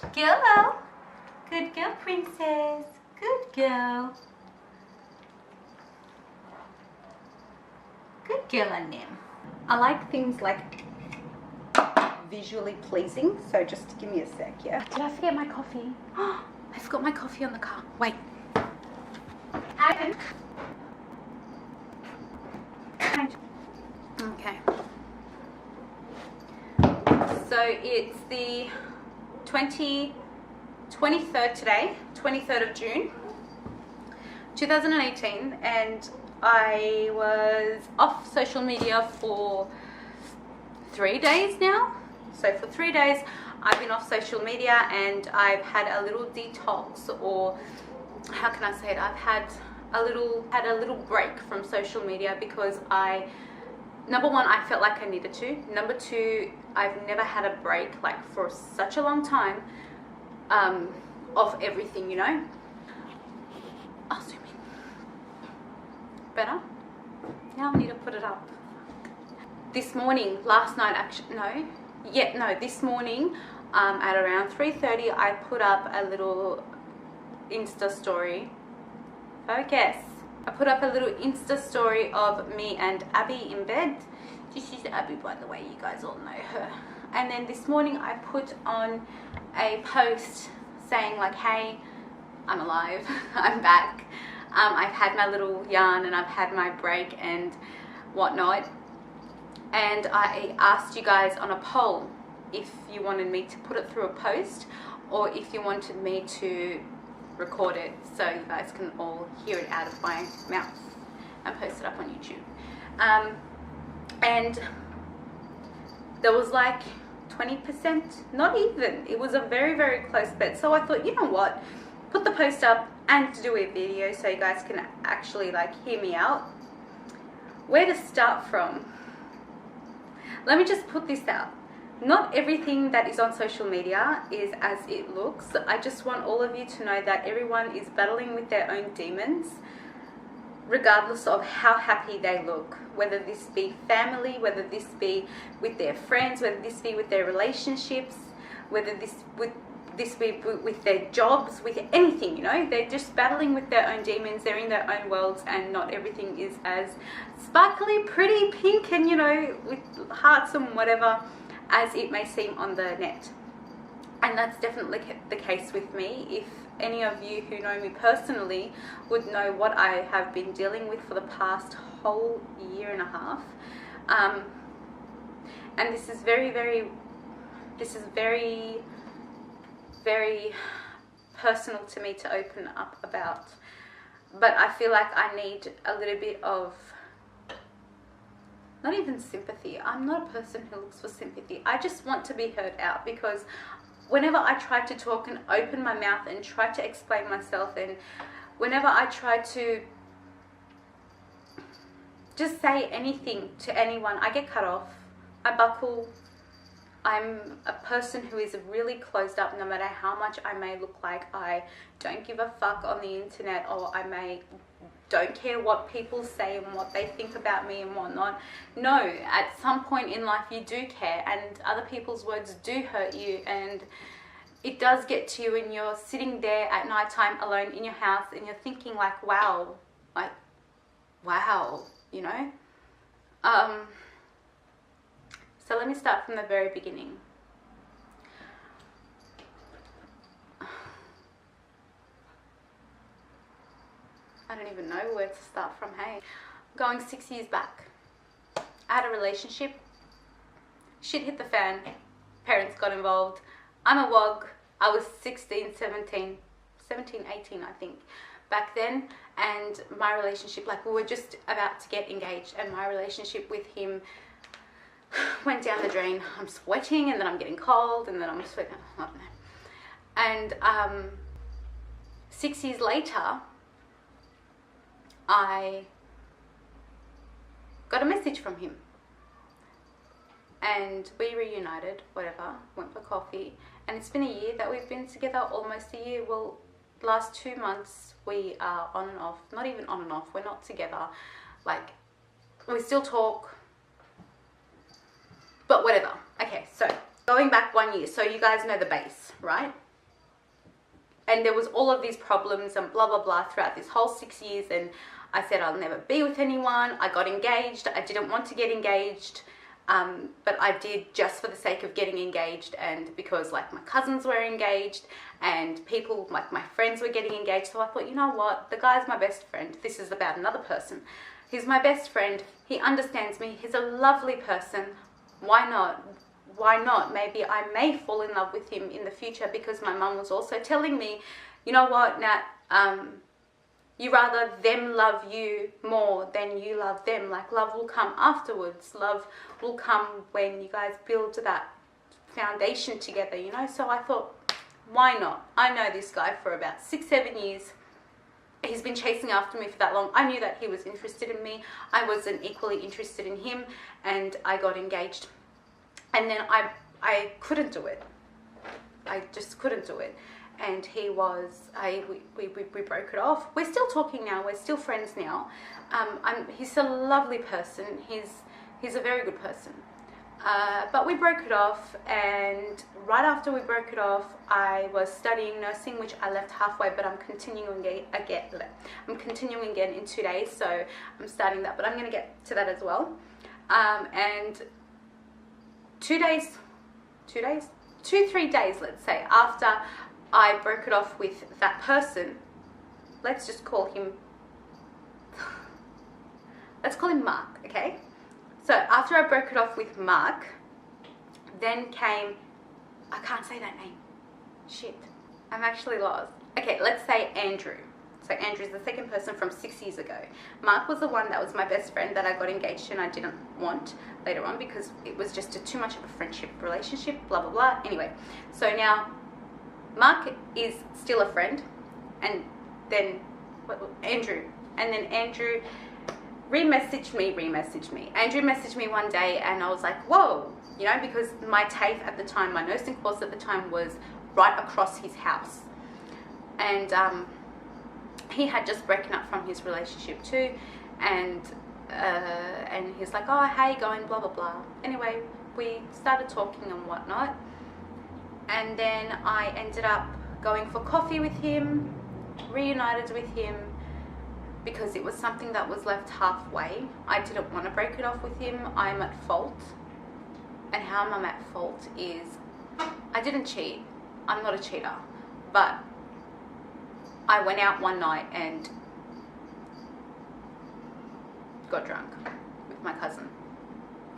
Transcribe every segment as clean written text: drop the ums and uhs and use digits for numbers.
Good girl. Good girl, princess. Good girl. Good girl, Anem. I like things like visually pleasing, so just give me a sec, yeah? Did I forget my coffee? Oh, I forgot my coffee on the car. Wait. Okay. So it's the 23rd today, 23rd of June, 2018, and I was off social media for 3 days now. So for 3 days I've been off social media and I've had a little detox, or how can I say it, I've had a little break from social media because number one, I felt like I needed to. Number two, I've never had a break like for such a long time of everything, you know. I'll zoom in. Better? Now I need to put it up. This morning, last night actually, this morning at around 3:30 I put up a little Insta story. Focus. I put up a little Insta story of me and Abby in bed. This is Abby, by the way, you guys all know her. And then this morning I put on a post saying like, hey, I'm alive, I'm back. I've had my little yarn and I've had my break and whatnot. And I asked you guys on a poll if you wanted me to put it through a post or if you wanted me to record it so you guys can all hear it out of my mouth and post it up on YouTube. And there was like 20%, not even, it was a very, very close bet. So I thought, you know what, put the post up and do a video so you guys can actually like hear me out. Where to start from? Let me just put this out. Not everything that is on social media is as it looks. I just want all of you to know that everyone is battling with their own demons, regardless of how happy they look. Whether this be family, whether this be with their friends, whether this be with their relationships, whether this be with their jobs, with anything, you know. They're just battling with their own demons. They're in their own worlds, and not everything is as sparkly, pretty, pink, and, you know, with hearts and whatever as it may seem on the net. And that's definitely the case with me. If any of you who know me personally would know what I have been dealing with for the past whole year and a half. And this is very, very personal to me to open up about. But I feel like I need a little bit of, not even sympathy. I'm not a person who looks for sympathy. I just want to be heard out, because whenever I try to talk and open my mouth and try to explain myself, and whenever I try to just say anything to anyone, I get cut off. I buckle. I'm a person who is really closed up, no matter how much I may look like I don't give a fuck on the internet, or I don't care what people say and what they think about me and whatnot. No, at some point in life you do care, and other people's words do hurt you, and it does get to you, and you're sitting there at nighttime alone in your house and you're thinking like, wow, you know. So let me start from the very beginning. I don't even know where to start from, hey. Going 6 years back. I had a relationship. Shit hit the fan. Parents got involved. I'm a wog. I was 17, 18, I think, back then. And my relationship, like, we were just about to get engaged, and my relationship with him went down the drain. I'm sweating, and then I'm getting cold, and then I'm sweating. I don't know. And 6 years later, I got a message from him, and we reunited, whatever, went for coffee, and it's been a year that we've been together, almost a year. Well, last 2 months we are on and off, not even on and off, we're not together, like, we still talk, but whatever. Okay, so going back 1 year, so you guys know the base, right? and there was all of these problems and blah blah blah throughout this whole 6 years, and I said I'll never be with anyone. I got engaged. I didn't want to get engaged, but I did just for the sake of getting engaged, and because like my cousins were engaged and people like my friends were getting engaged. So I thought, you know what, the guy's my best friend. This is about another person. He's my best friend. He understands me. He's a lovely person. Why not? Why not? Maybe I may fall in love with him in the future, because my mum was also telling me, you know what, Nat, you rather them love you more than you love them. Like, love will come afterwards. Love will come when you guys build that foundation together, you know? So I thought, why not? I know this guy for about 6-7 years. He's been chasing after me for that long. I knew that he was interested in me. I wasn't equally interested in him, and I got engaged. And then I couldn't do it. I just couldn't do it. And he was, we broke it off. We're still talking now. We're still friends now. He's a lovely person. He's a very good person. But we broke it off, and right after we broke it off, I was studying nursing, which I left halfway, but I'm continuing again in 2 days, so I'm starting that, but I'm going to get to that as well. And 3 days, let's say, after I broke it off with that person, let's just call him, let's call him Mark, okay? So after I broke it off with Mark, then came, I can't say that name. Shit, I'm actually lost. Okay, let's say Andrew. So Andrew's the second person from 6 years ago. Mark was the one that was my best friend that I got engaged to, and I didn't want later on because it was just too much of a friendship relationship, blah, blah, blah. Anyway, so now Mark is still a friend, and then Andrew re-messaged me. Andrew messaged me one day, and I was like, whoa, you know, because my TAFE at the time, my nursing course at the time, was right across his house. And he had just broken up from his relationship too, and he's like, oh, how you going, blah, blah, blah. Anyway, we started talking and whatnot, and then I ended up going for coffee with him, reunited with him, because it was something that was left halfway. I didn't want to break it off with him. I'm at fault. And how I'm at fault is, I didn't cheat. I'm not a cheater. But I went out one night and got drunk with my cousin.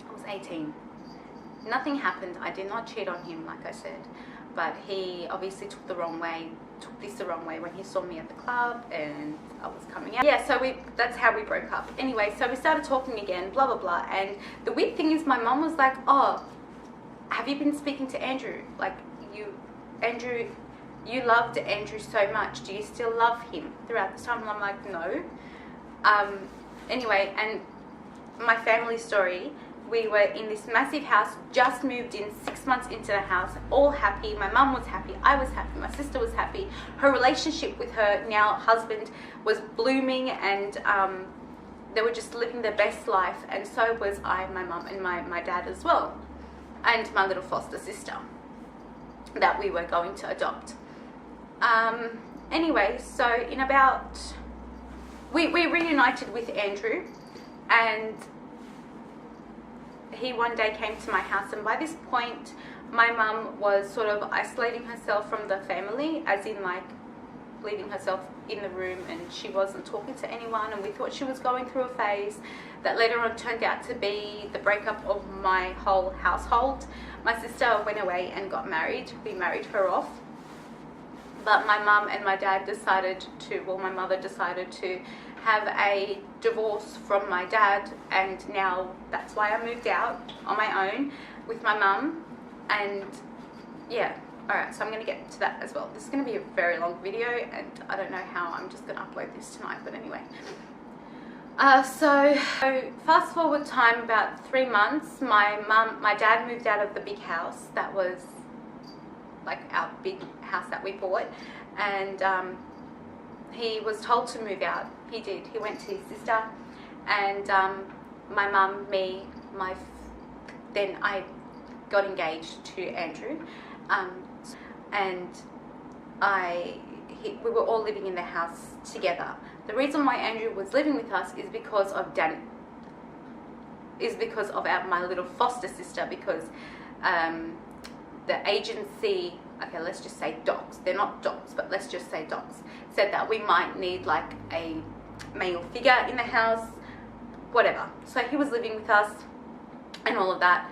I was 18. Nothing happened. I did not cheat on him, like I said. But he obviously took this the wrong way when he saw me at the club and I was coming out. Yeah, so that's how we broke up. Anyway, so we started talking again, blah, blah, blah. And the weird thing is, my mom was like, oh, have you been speaking to Andrew? Like, you loved Andrew so much. Do you still love him throughout this time? And I'm like, no. Anyway, and my family story, we were in this massive house, just moved in 6 months into the house, all happy. My mum was happy, I was happy, my sister was happy. Her relationship with her now husband was blooming, and they were just living their best life, and so was I, my mum, and my dad as well, and my little foster sister that we were going to adopt. Anyway, so in about, we reunited with Andrew, and he one day came to my house, and by this point my mum was sort of isolating herself from the family, as in like leaving herself in the room, and she wasn't talking to anyone, and we thought she was going through a phase that later on turned out to be the breakup of my whole household. My sister went away and got married. We married her off, but my mum and my dad decided to, well, my mother decided to have a divorce from my dad, and now that's why I moved out on my own with my mum. And yeah, alright, so I'm going to get to that as well. This is going to be a very long video, and I don't know how I'm just going to upload this tonight, but anyway. So fast forward time about 3 months, my dad moved out of the big house that was like our big house that we bought, and he was told to move out. He did. He went to his sister, and my mum, me, then I got engaged to Andrew, and I we were all living in the house together. The reason why Andrew was living with us is because of my little foster sister, because the agency, okay, let's just say docs, they're not docs, but let's just say docs, said that we might need like a male figure in the house, whatever. So he was living with us and all of that.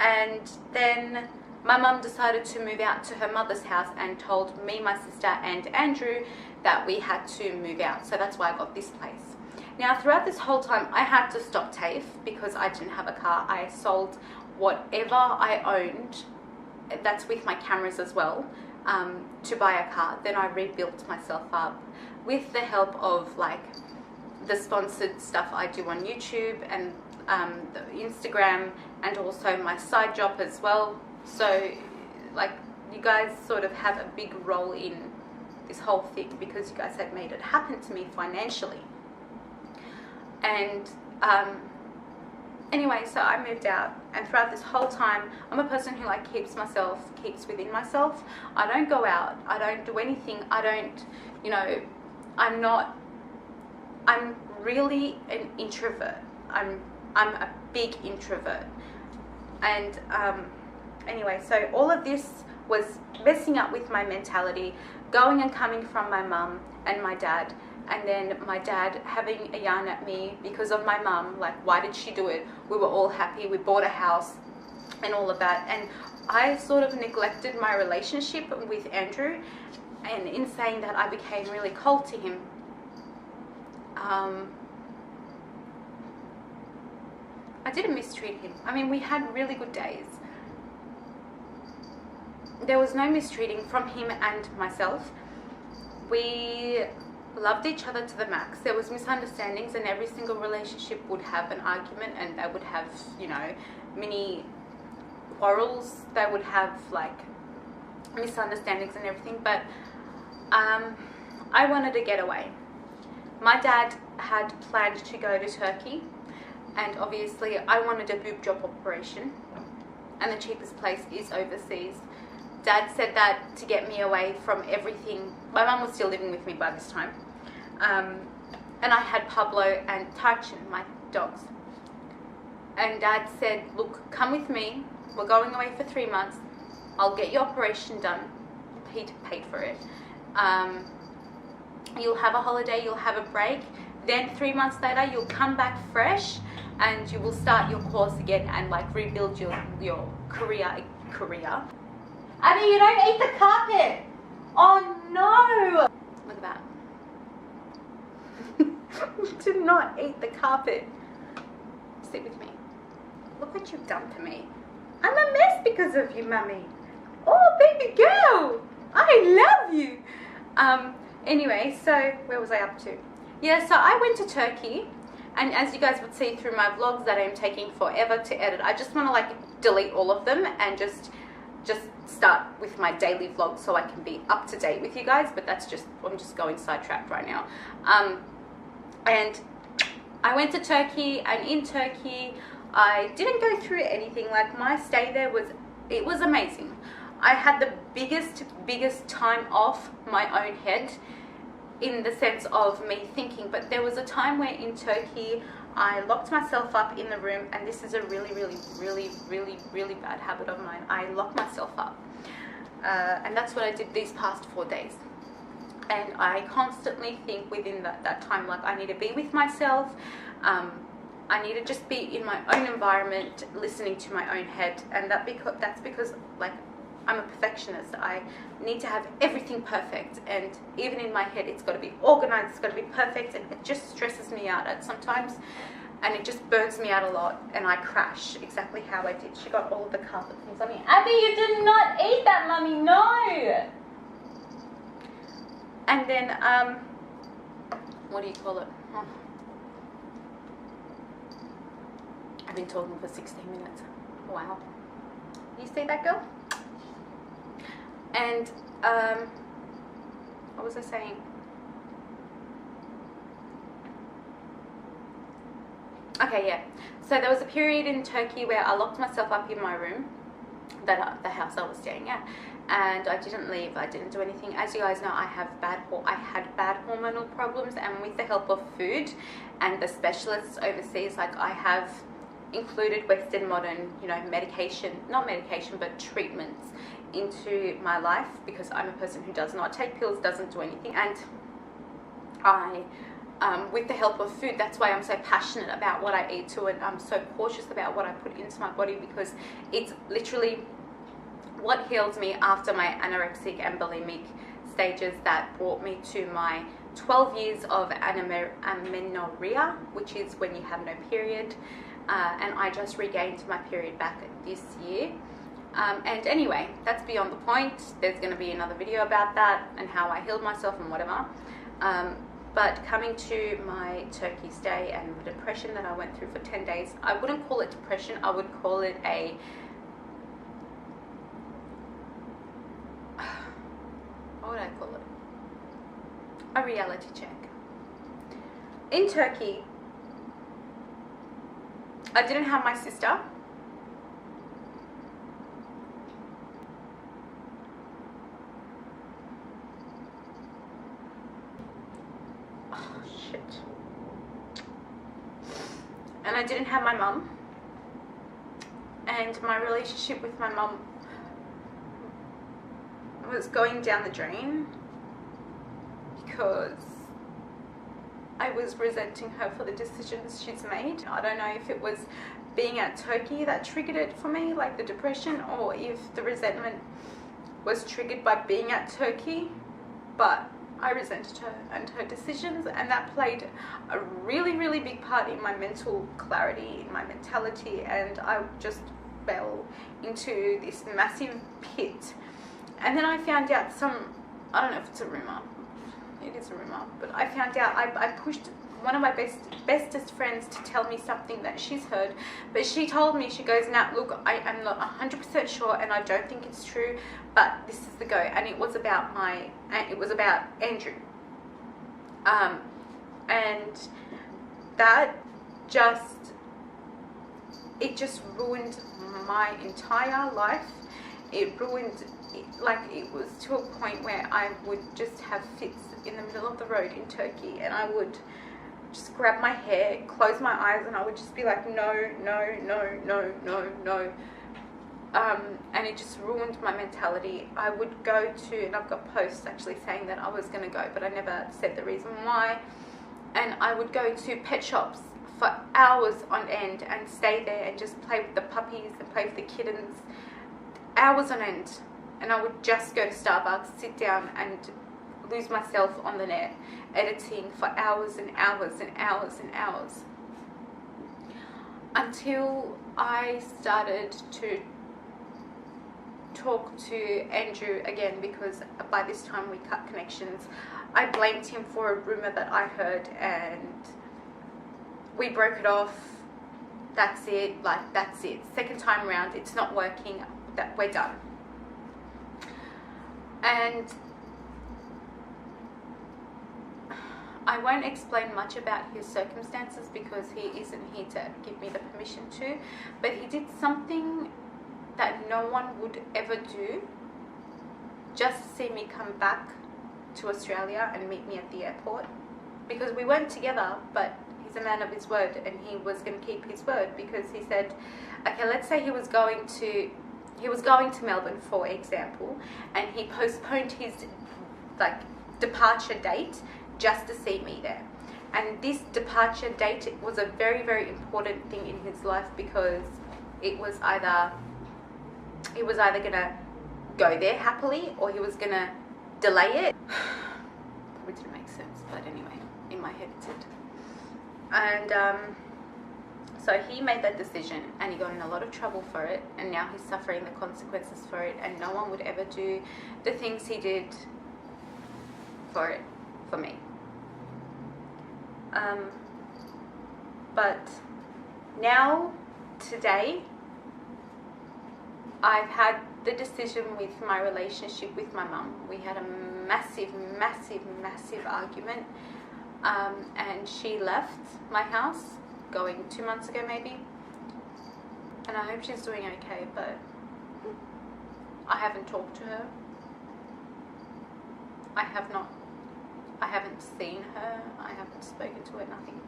And then my mum decided to move out to her mother's house and told me, my sister and Andrew that we had to move out. So that's why I got this place. Now throughout this whole time I had to stop TAFE because I didn't have a car. I sold whatever I owned, that's with my cameras as well, to buy a car. Then I rebuilt myself up with the help of like the sponsored stuff I do on YouTube and the Instagram, and also my side job as well. So like you guys sort of have a big role in this whole thing because you guys have made it happen to me financially. And anyway, so I moved out, and throughout this whole time I'm a person who like keeps within myself. I don't go out, I don't do anything, I don't, you know, I'm really an introvert. I'm a big introvert. And anyway, so all of this was messing up with my mentality, going and coming from my mum and my dad, and then my dad having a yarn at me because of my mum, like why did she do it? We were all happy, we bought a house and all of that, and I sort of neglected my relationship with Andrew, and in saying that I became really cold to him. I didn't mistreat him. I mean, we had really good days. There was no mistreating from him and myself. We loved each other to the max. There was misunderstandings, and every single relationship would have an argument, and they would have, you know, mini quarrels. They would have like misunderstandings and everything, but I wanted to get away. My dad had planned to go to Turkey, and obviously I wanted a boob job operation, and the cheapest place is overseas. Dad said that to get me away from everything. My mum was still living with me by this time, and I had Pablo and Tarchin, my dogs, and Dad said, look, come with me, we're going away for 3 months, I'll get your operation done. He paid for it. You'll have a holiday, you'll have a break, then 3 months later you'll come back fresh and you will start your course again and like rebuild your career. Abby, you don't eat the carpet! Oh no! Look at that. You did not eat the carpet. Sit with me. Look what you've done to me. I'm a mess because of you, Mummy. Oh, baby girl! I love you! Anyway, so where was I up to? Yeah, so I went to Turkey, and as you guys would see through my vlogs that I'm taking forever to edit, I just want to like delete all of them and just start with my daily vlog so I can be up to date with you guys, but that's just, I'm just going sidetracked right now. And I went to Turkey, and in Turkey I didn't go through anything. Like my stay there was amazing. I had the biggest time off my own head, in the sense of me thinking, but there was a time where in Turkey I locked myself up in the room, and this is a really bad habit of mine. I lock myself up, and that's what I did these past 4 days. And I constantly think within that time, like I need to be with myself, I need to just be in my own environment, listening to my own head, and that's because like I'm a perfectionist. I need to have everything perfect, and even in my head it's got to be organized, it's got to be perfect, and it just stresses me out at sometimes, and it just burns me out a lot, and I crash exactly how I did. She got all of the carpet things on me. Abby, you did not eat that, Mummy, no! And then, what do you call it? Oh. I've been talking for 16 minutes. Wow. You see that, girl? And what was I saying? Okay, yeah. So there was a period in Turkey where I locked myself up in my room, the house I was staying at, and I didn't leave. I didn't do anything. As you guys know, I had bad hormonal problems, and with the help of food and the specialists overseas, like I have included Western modern, you know, not medication, but treatments into my life, because I'm a person who does not take pills, doesn't do anything, and I with the help of food, that's why I'm so passionate about what I eat too, and I'm so cautious about what I put into my body, because it's literally what healed me after my anorexic and bulimic stages that brought me to my 12 years of amenorrhea, which is when you have no period, and I just regained my period back this year. And anyway, that's beyond the point. There's going to be another video about that and how I healed myself and whatever. But coming to my Turkey stay and the depression that I went through for 10 days, I wouldn't call it depression. I would call it a... what would I call it? A reality check. In Turkey, I didn't have my sister. And I didn't have my mum, and my relationship with my mum was going down the drain because I was resenting her for the decisions she's made. I don't know if it was being at Turkey that triggered it for me, like the depression, or if the resentment was triggered by being at Turkey, but I resented her and her decisions, and that played a really, really big part in my mental clarity, in my mentality, and I just fell into this massive pit. And then I found out I don't know if it's a rumor, it is a rumor, but I found out, I pushed one of my bestest friends to tell me something that she's heard, but she told me, she goes, Nat, look, I am not 100% sure, and I don't think it's true, but this is the go. And it was about Andrew, and that it just ruined my entire life. It ruined, like, it was to a point where I would just have fits in the middle of the road in Turkey, and I would just grab my hair, close my eyes, and I would just be like, no, no, no, no, no, no. And it just ruined my mentality. I would go to, and I've got posts actually saying that I was going to go, but I never said the reason why. And I would go to pet shops for hours on end and stay there and just play with the puppies and play with the kittens, hours on end. And I would just go to Starbucks, sit down and lose myself on the net, editing for hours and hours and hours and hours, until I started to talk to Andrew again, because by this time we cut connections. I blamed him for a rumor that I heard, and we broke it off. That's it, like, that's it. Second time around, it's not working, that we're done. And I won't explain much about his circumstances because he isn't here to give me the permission to, but he did something that no one would ever do, just to see me come back to Australia and meet me at the airport, because we weren't together, but he's a man of his word, and he was going to keep his word, because he said, okay, let's say he was going to Melbourne, for example, and he postponed his departure date just to see me there. And this departure date was a very, very important thing in his life, because it was either he was either gonna go there happily, or he was gonna delay it. Probably didn't make sense, but anyway, in my head it did. And so he made that decision, and he got in a lot of trouble for it, and now he's suffering the consequences for it, and no one would ever do the things he did for me. But now, today, I've had the decision with my relationship with my mum. We had a massive, massive, massive argument, and she left my house going 2 months ago maybe, and I hope she's doing okay, but I haven't talked to her. I haven't seen her. I haven't spoken to her, nothing.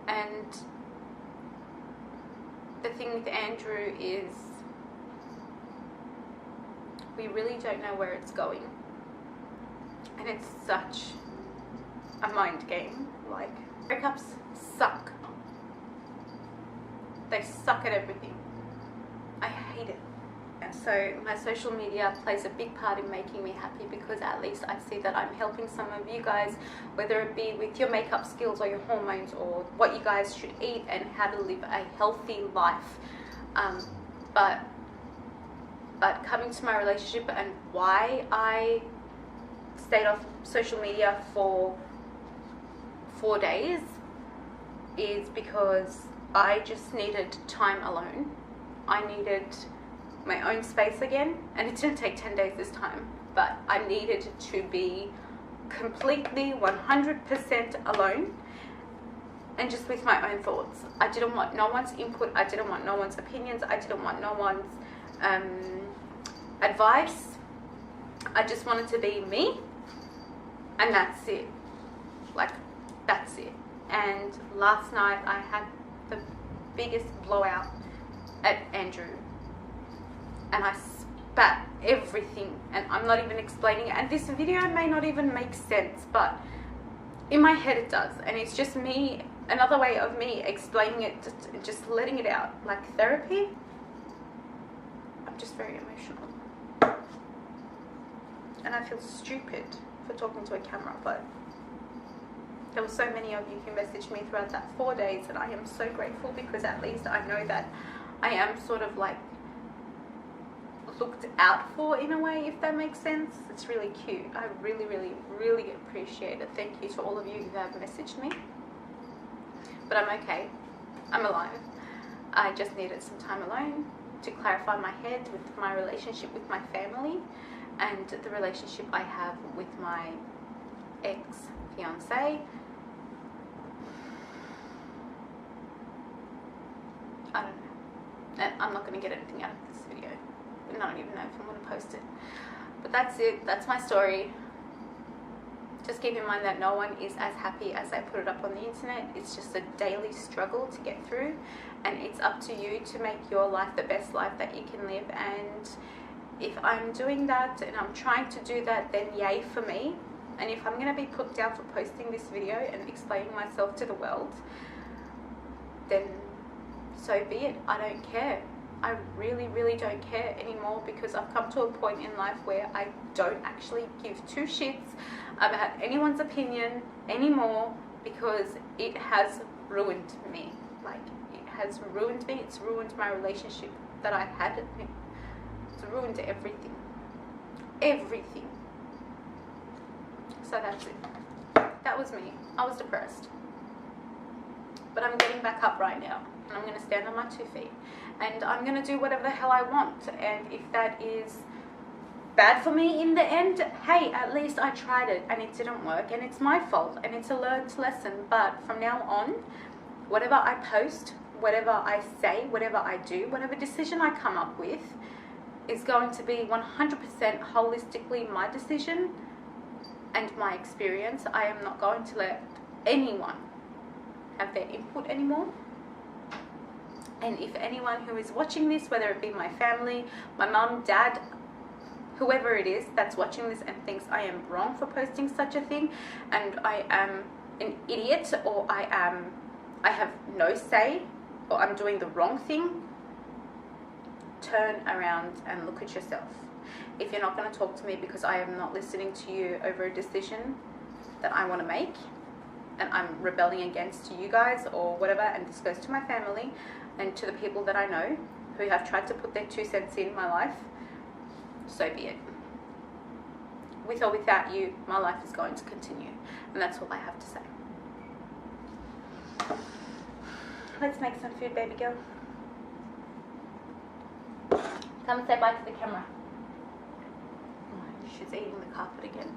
And the thing with Andrew is we really don't know where it's going. And it's such a mind game. Like, breakups suck. They suck at everything. I hate it. So my social media plays a big part in making me happy, because at least I see that I'm helping some of you guys, whether it be with your makeup skills or your hormones or what you guys should eat and how to live a healthy life. But coming to my relationship and why I stayed off social media for 4 days is because I just needed time alone. I needed my own space again, and it didn't take 10 days this time, but I needed to be completely 100% alone and just with my own thoughts. I didn't want no one's input. I didn't want no one's opinions. I didn't want no one's advice. I just wanted to be me, and that's it. Like, that's it. And last night I had the biggest blowout at Andrew, and I spat everything, and I'm not even explaining it, and this video may not even make sense, but in my head it does, and it's just me, another way of me explaining it, just letting it out, like therapy. I'm just very emotional, and I feel stupid for talking to a camera, but there were so many of you who messaged me throughout that 4 days, and I am so grateful, because at least I know that I am sort of like looked out for in a way, if that makes sense. It's really cute. I really, really, really appreciate it. Thank you to all of you who have messaged me. But I'm okay. I'm alive. I just needed some time alone to clarify my head with my relationship with my family and the relationship I have with my ex-fiance. I don't know. And I'm not going to get anything out of this video. I don't even know if I'm going to post it. But that's it. That's my story. Just keep in mind that no one is as happy as I put it up on the internet. It's just a daily struggle to get through, and it's up to you to make your life the best life that you can live. And if I'm doing that and I'm trying to do that, then yay for me. And if I'm going to be put down for posting this video and explaining myself to the world, then so be it. I don't care. I really, really don't care anymore, because I've come to a point in life where I don't actually give two shits about anyone's opinion anymore, because it has ruined me. Like, it has ruined me. It's ruined my relationship that I had. It's ruined everything. Everything. So that's it. That was me. I was depressed. But I'm getting back up right now, and I'm going to stand on my 2 feet, and I'm going to do whatever the hell I want. And if that is bad for me in the end, hey, at least I tried it and it didn't work, and it's my fault, and it's a learned lesson. But from now on, whatever I post, whatever I say, whatever I do, whatever decision I come up with is going to be 100% holistically my decision and my experience. I am not going to let anyone have their input anymore. And if anyone who is watching this, whether it be my family, my mum, dad, whoever it is that's watching this and thinks I am wrong for posting such a thing, and I am an idiot, or I have no say, or I'm doing the wrong thing, turn around and look at yourself. If you're not going to talk to me because I am not listening to you over a decision that I want to make, and I'm rebelling against you guys or whatever, and this goes to my family and to the people that I know who have tried to put their 2 cents in my life, so be it. With or without you, my life is going to continue, and that's all I have to say. Let's make some food, baby girl. Come and say bye to the camera. Oh, she's eating the carpet again.